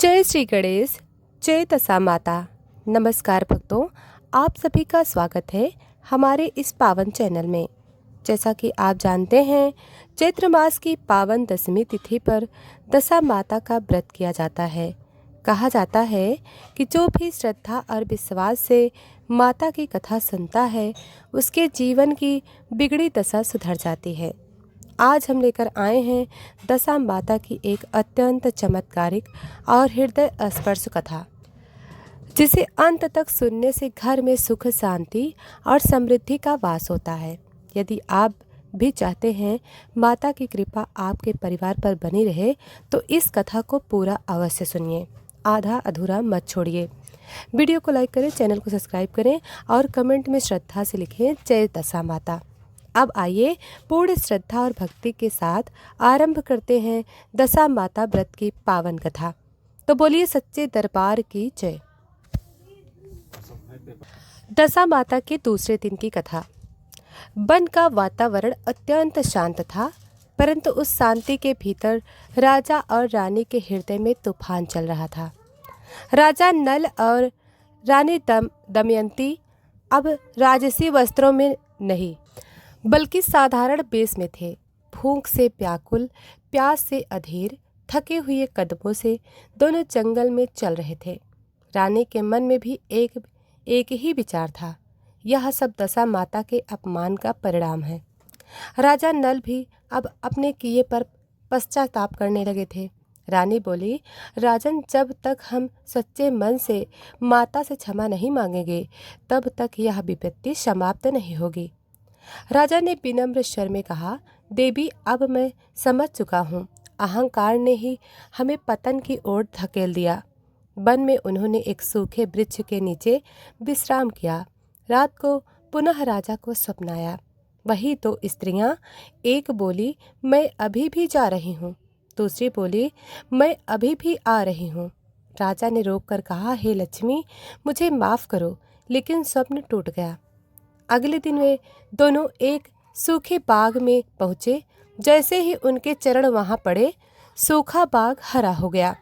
जय श्री गणेश, जय दशा माता। नमस्कार भक्तों, आप सभी का स्वागत है हमारे इस पावन चैनल में। जैसा कि आप जानते हैं, चैत्र मास की पावन दशमी तिथि पर दशा माता का व्रत किया जाता है। कहा जाता है कि जो भी श्रद्धा और विश्वास से माता की कथा सुनता है, उसके जीवन की बिगड़ी दशा सुधर जाती है। आज हम लेकर आए हैं दशा माता की एक अत्यंत चमत्कारिक और हृदय स्पर्श कथा, जिसे अंत तक सुनने से घर में सुख, शांति और समृद्धि का वास होता है। यदि आप भी चाहते हैं माता की कृपा आपके परिवार पर बनी रहे, तो इस कथा को पूरा अवश्य सुनिए, आधा अधूरा मत छोड़िए। वीडियो को लाइक करें, चैनल को सब्सक्राइब करें और कमेंट में श्रद्धा से लिखें जय दशा माता। अब आइए पूर्ण श्रद्धा और भक्ति के साथ आरंभ करते हैं दशा माता व्रत की पावन कथा। तो बोलिए सच्चे दरबार की जय। दशा माता के दूसरे दिन की कथा। वन का वातावरण अत्यंत शांत था, परंतु उस शांति के भीतर राजा और रानी के हृदय में तूफान चल रहा था। राजा नल और रानी दमयंती अब राजसी वस्त्रों में नहीं, बल्कि साधारण वेश में थे। भूख से व्याकुल, प्यास से अधीर, थके हुए कदमों से दोनों जंगल में चल रहे थे। रानी के मन में भी एक ही विचार था, यह सब दशा माता के अपमान का परिणाम है। राजा नल भी अब अपने किए पर पश्चाताप करने लगे थे। रानी बोली, राजन, जब तक हम सच्चे मन से माता से क्षमा नहीं मांगेंगे, तब तक यह विपत्ति समाप्त नहीं होगी। राजा ने विनम्र स्वर में कहा, देवी, अब मैं समझ चुका हूँ। अहंकार ने ही हमें पतन की ओर धकेल दिया। वन में उन्होंने एक सूखे वृक्ष के नीचे विश्राम किया। रात को पुनः राजा को स्वप्न आया। वही दो स्त्रियां, एक बोली, मैं अभी भी जा रही हूँ। दूसरी बोली, मैं अभी भी आ रही हूँ। राजा ने रोककर कहा, हे लक्ष्मी, मुझे माफ़ करो, लेकिन स्वप्न टूट गया। अगले दिन वे दोनों एक सूखे बाग में पहुँचे। जैसे ही उनके चरण वहाँ पड़े, सूखा बाग हरा हो गया।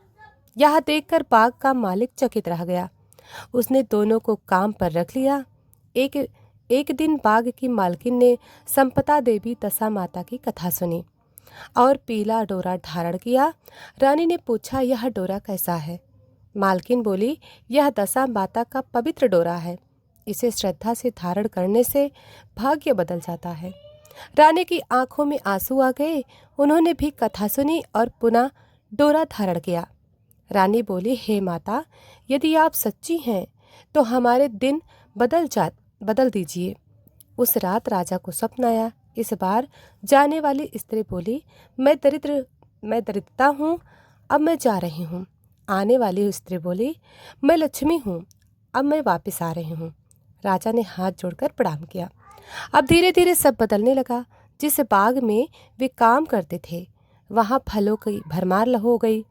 यह देखकर बाग का मालिक चकित रह गया। उसने दोनों को काम पर रख लिया। एक दिन बाग की मालकिन ने संपदा देवी दशा माता की कथा सुनी और पीला डोरा धारण किया। रानी ने पूछा, यह डोरा कैसा है? मालकिन बोली, यह दशा माता का पवित्र डोरा है। इसे श्रद्धा से धारण करने से भाग्य बदल जाता है। रानी की आंखों में आंसू आ गए। उन्होंने भी कथा सुनी और पुनः डोरा धारण किया। रानी बोली, हे माता, यदि आप सच्ची हैं तो हमारे दिन बदल दीजिए। उस रात राजा को स्वप्न आया। इस बार जाने वाली स्त्री बोली, मैं दरिद्रता हूँ, अब मैं जा रही हूँ। आने वाली स्त्री बोली, मैं लक्ष्मी हूँ, अब मैं वापस आ रही हूँ। राजा ने हाथ जोड़कर प्रणाम किया। अब धीरे धीरे सब बदलने लगा। जिस बाग में वे काम करते थे, वहाँ फलों की भरमार हो गई।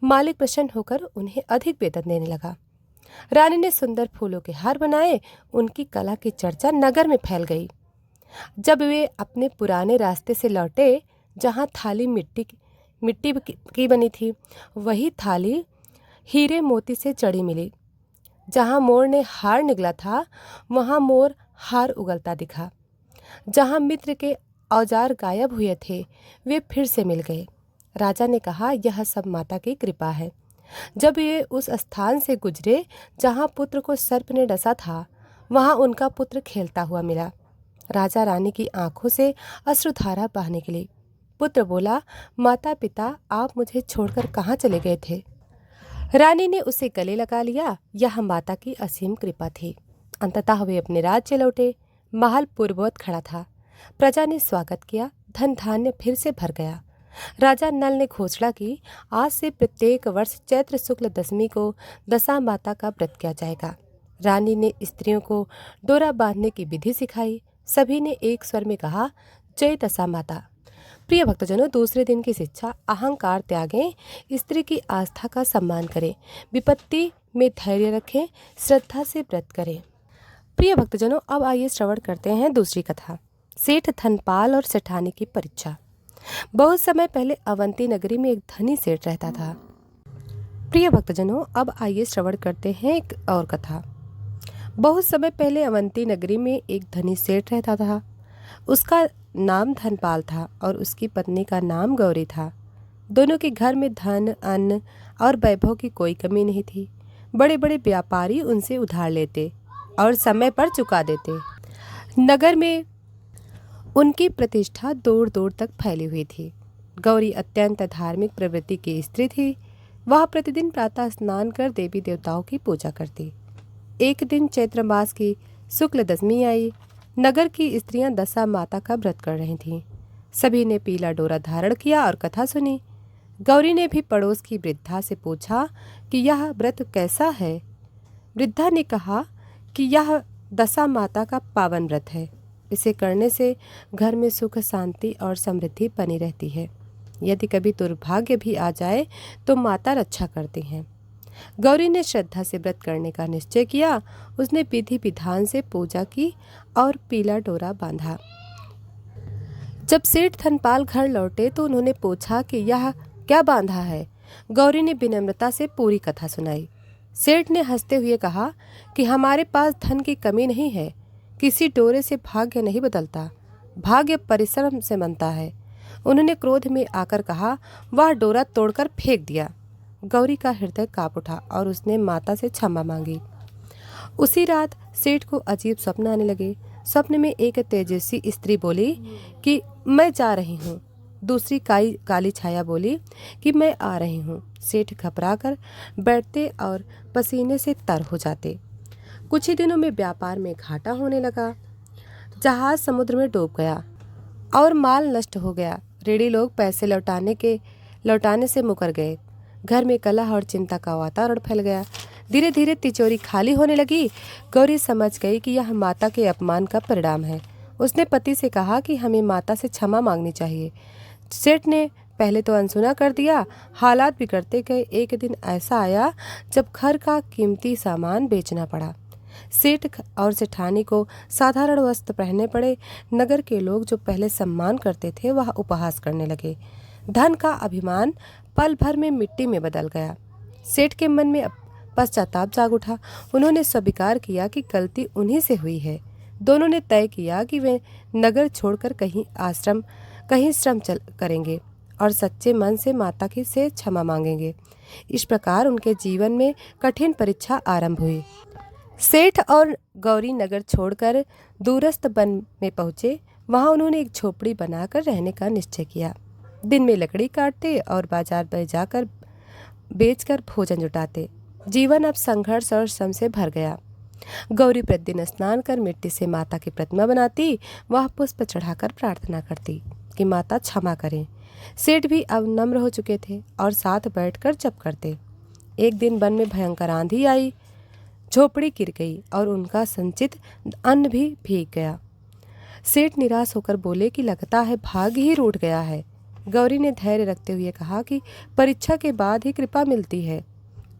मालिक प्रसन्न होकर उन्हें अधिक वेतन देने लगा। रानी ने सुंदर फूलों के हार बनाए। उनकी कला की चर्चा नगर में फैल गई। जब वे अपने पुराने रास्ते से लौटे, जहाँ थाली मिट्टी की बनी थी, वही थाली हीरे मोती से जड़ी मिली। जहाँ मोर ने हार निगला था, वहाँ मोर हार उगलता दिखा। जहाँ मित्र के औजार गायब हुए थे, वे फिर से मिल गए। राजा ने कहा, यह सब माता की कृपा है। जब ये उस स्थान से गुजरे जहाँ पुत्र को सर्प ने डसा था, वहाँ उनका पुत्र खेलता हुआ मिला। राजा रानी की आंखों से अश्रुधारा बहने लगी। पुत्र बोला, माता पिता, आप मुझे छोड़कर कहाँ चले गए थे? रानी ने उसे गले लगा लिया। यह माता की असीम कृपा थी। अंततः वे अपने राज्य लौटे। महल पूर्ववत खड़ा था। प्रजा ने स्वागत किया। धन धान्य फिर से भर गया। राजा नल ने घोषणा की, आज से प्रत्येक वर्ष चैत्र शुक्ल दशमी को दशा माता का व्रत किया जाएगा। रानी ने स्त्रियों को डोरा बांधने की विधि सिखाई। सभी ने एक स्वर में कहा, जय दशा माता। प्रिय भक्तजनों, दूसरे दिन की शिक्षा, अहंकार त्यागें, स्त्री की आस्था का सम्मान करें, विपत्ति में धैर्य रखें, श्रद्धा से व्रत करें। प्रिय भक्तजनों, अब आइए श्रवण करते हैं दूसरी कथा, सेठ धनपाल और सेठानी की परीक्षा। बहुत समय पहले अवंती नगरी में एक धनी सेठ रहता था। प्रिय भक्तजनों, अब आइए श्रवण करते हैं एक और कथा। बहुत समय पहले अवंती नगरी में एक धनी सेठ रहता था। उसका नाम धनपाल था और उसकी पत्नी का नाम गौरी था। दोनों के घर में धन, अन्न और वैभव की कोई कमी नहीं थी। बड़े बड़े व्यापारी उनसे उधार लेते और समय पर चुका देते। नगर में उनकी प्रतिष्ठा दूर दूर तक फैली हुई थी। गौरी अत्यंत धार्मिक प्रवृत्ति की स्त्री थी। वह प्रतिदिन प्रातः स्नान कर देवी देवताओं की पूजा करती। एक दिन चैत्र मास की शुक्ल दशमी आई। नगर की स्त्रियां दशा माता का व्रत कर रही थीं। सभी ने पीला डोरा धारण किया और कथा सुनी। गौरी ने भी पड़ोस की वृद्धा से पूछा कि यह व्रत कैसा है। वृद्धा ने कहा कि यह दशा माता का पावन व्रत है। इसे करने से घर में सुख, शांति और समृद्धि बनी रहती है। यदि कभी दुर्भाग्य भी आ जाए तो माता रक्षा करती हैं। गौरी ने श्रद्धा से व्रत करने का निश्चय किया। उसने विधि विधान से पूजा की और पीला डोरा बांधा। जब सेठ धनपाल घर लौटे तो उन्होंने पूछा कि यह क्या बांधा है। गौरी ने विनम्रता से पूरी कथा सुनाई। सेठ ने हंसते हुए कहा कि हमारे पास धन की कमी नहीं है। किसी डोरे से भाग्य नहीं बदलता, भाग्य परिश्रम से बनता है। उन्होंने क्रोध में आकर कहा, वह डोरा तोड़कर फेंक दिया। गौरी का हृदय कांप उठा और उसने माता से क्षमा मांगी। उसी रात सेठ को अजीब स्वप्न आने लगे। स्वप्न में एक तेजस्वी स्त्री बोली कि मैं जा रही हूँ। दूसरी काली छाया बोली कि मैं आ रही हूँ। सेठ घबरा कर बैठते और पसीने से तर हो जाते। कुछ ही दिनों में व्यापार में घाटा होने लगा। जहाज समुद्र में डूब गया और माल नष्ट हो गया। रेडी लोग पैसे लौटाने से मुकर गए। घर में कलह और चिंता का वातावरण फैल गया। धीरे धीरे तिजोरी खाली होने लगी। गौरी समझ गई कि यह माता के अपमान का परिणाम है। उसने पति से कहा कि हमें माता से क्षमा मांगनी चाहिए। सेठ ने पहले तो अनसुना कर दिया। हालात बिगड़ते गए। एक दिन ऐसा आया जब घर का कीमती सामान बेचना पड़ा। सेठ और सेठानी को साधारण वस्त्र पहनने पड़े। नगर के लोग जो पहले सम्मान करते थे वह उपहास करने लगे। धन का अभिमान पल भर में मिट्टी में बदल गया। सेठ के मन में पश्चाताप जाग उठा। उन्होंने स्वीकार किया कि गलती उन्हीं से हुई है। दोनों ने तय किया कि वे नगर छोड़कर कहीं श्रम करेंगे और सच्चे मन से माता की से क्षमा मांगेंगे। इस प्रकार उनके जीवन में कठिन परीक्षा आरंभ हुई। सेठ और गौरी नगर छोड़कर दूरस्थ वन में पहुंचे। वहां उन्होंने एक झोपड़ी बनाकर रहने का निश्चय किया। दिन में लकड़ी काटते और बाजार में जाकर बेचकर भोजन जुटाते। जीवन अब संघर्ष और श्रम से भर गया। गौरी प्रतिदिन स्नान कर मिट्टी से माता की प्रतिमा बनाती। वह पुष्प चढ़ाकर प्रार्थना करती कि माता क्षमा करें। सेठ भी अब नम्र हो चुके थे और साथ बैठकर जप करते। एक दिन वन में भयंकर आंधी आई। झोपड़ी गिर गई और उनका संचित अन्न भी भीग गया। सेठ निराश होकर बोले कि लगता है भाग्य ही रूठ गया है। गौरी ने धैर्य रखते हुए कहा कि परीक्षा के बाद ही कृपा मिलती है।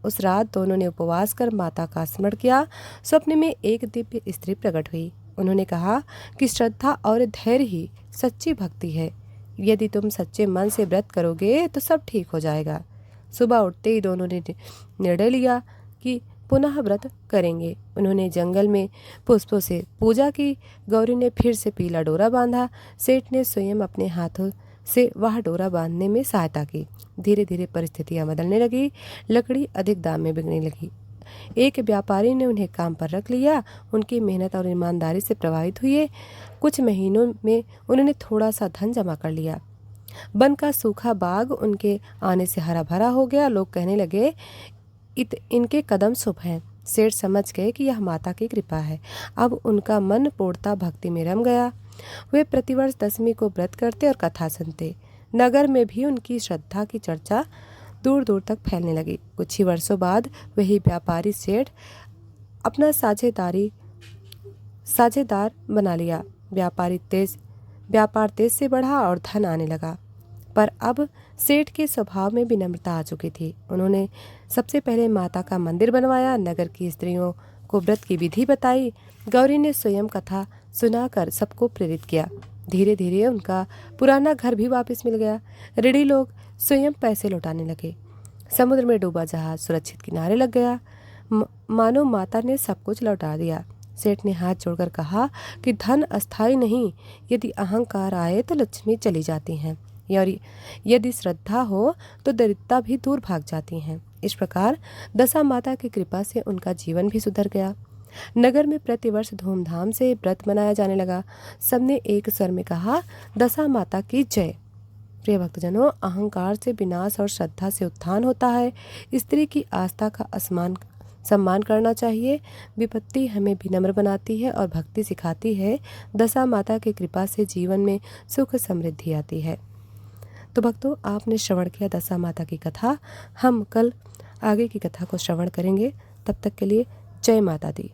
उस रात दोनों ने उपवास कर माता का स्मरण किया। स्वप्न में एक दिव्य स्त्री प्रकट हुई। उन्होंने कहा कि श्रद्धा और धैर्य ही सच्ची भक्ति है। यदि तुम सच्चे मन से व्रत करोगे तो सब ठीक हो जाएगा। सुबह उठते ही दोनों ने निर्णय लिया कि पुनः व्रत करेंगे। उन्होंने जंगल में पुष्पों से पूजा की। गौरी ने फिर से पीला डोरा बांधा। सेठ ने स्वयं अपने हाथों से वह डोरा बांधने में सहायता की। धीरे धीरे परिस्थितियां बदलने लगी। लकड़ी अधिक दाम में बिकने लगी। एक व्यापारी ने उन्हें काम पर रख लिया। उनकी मेहनत और ईमानदारी से प्रभावित हुए। कुछ महीनों में उन्होंने थोड़ा सा धन जमा कर लिया। वन का सूखा बाग उनके आने से हरा भरा हो गया। लोग कहने लगे इनके कदम शुभ हैं। सेठ समझ गए कि यह माता की कृपा है। अब उनका मन पूर्णतः भक्ति में रम गया। वे प्रतिवर्ष दशमी को व्रत करते और कथा सुनते। नगर में भी उनकी श्रद्धा की चर्चा दूर दूर तक फैलने लगी। कुछ ही वर्षों बाद वही व्यापारी सेठ अपना साझेदार बना लिया। व्यापार तेज से बढ़ा और धन आने लगा। पर अब सेठ के स्वभाव में विनम्रता आ चुकी थी। उन्होंने सबसे पहले माता का मंदिर बनवाया। नगर की स्त्रियों को व्रत की विधि बताई। गौरी ने स्वयं कथा सुनाकर सबको प्रेरित किया। धीरे धीरे उनका पुराना घर भी वापस मिल गया। ऋणी लोग स्वयं पैसे लौटाने लगे। समुद्र में डूबा जहाज सुरक्षित किनारे लग गया। मानो माता ने सब कुछ लौटा दिया। सेठ ने हाथ जोड़कर कहा कि धन अस्थाई नहीं, यदि अहंकार आए तो लक्ष्मी चली जाती हैं, और यदि श्रद्धा हो तो दरिद्रता भी दूर भाग जाती हैं। इस प्रकार दशा माता की कृपा से उनका जीवन भी सुधर गया। नगर में प्रतिवर्ष धूमधाम से व्रत मनाया जाने लगा। सबने एक स्वर में कहा, दशा माता की जय। प्रिय भक्तजनों, अहंकार से विनाश और श्रद्धा से उत्थान होता है। स्त्री की आस्था का सम्मान करना चाहिए। विपत्ति हमें विनम्र बनाती है और भक्ति सिखाती है। दशा माता की कृपा से जीवन में सुख समृद्धि आती है। तो भक्तों, आपने श्रवण किया दशा माता की कथा। हम कल आगे की कथा को श्रवण करेंगे। तब तक के लिए जय माता दी।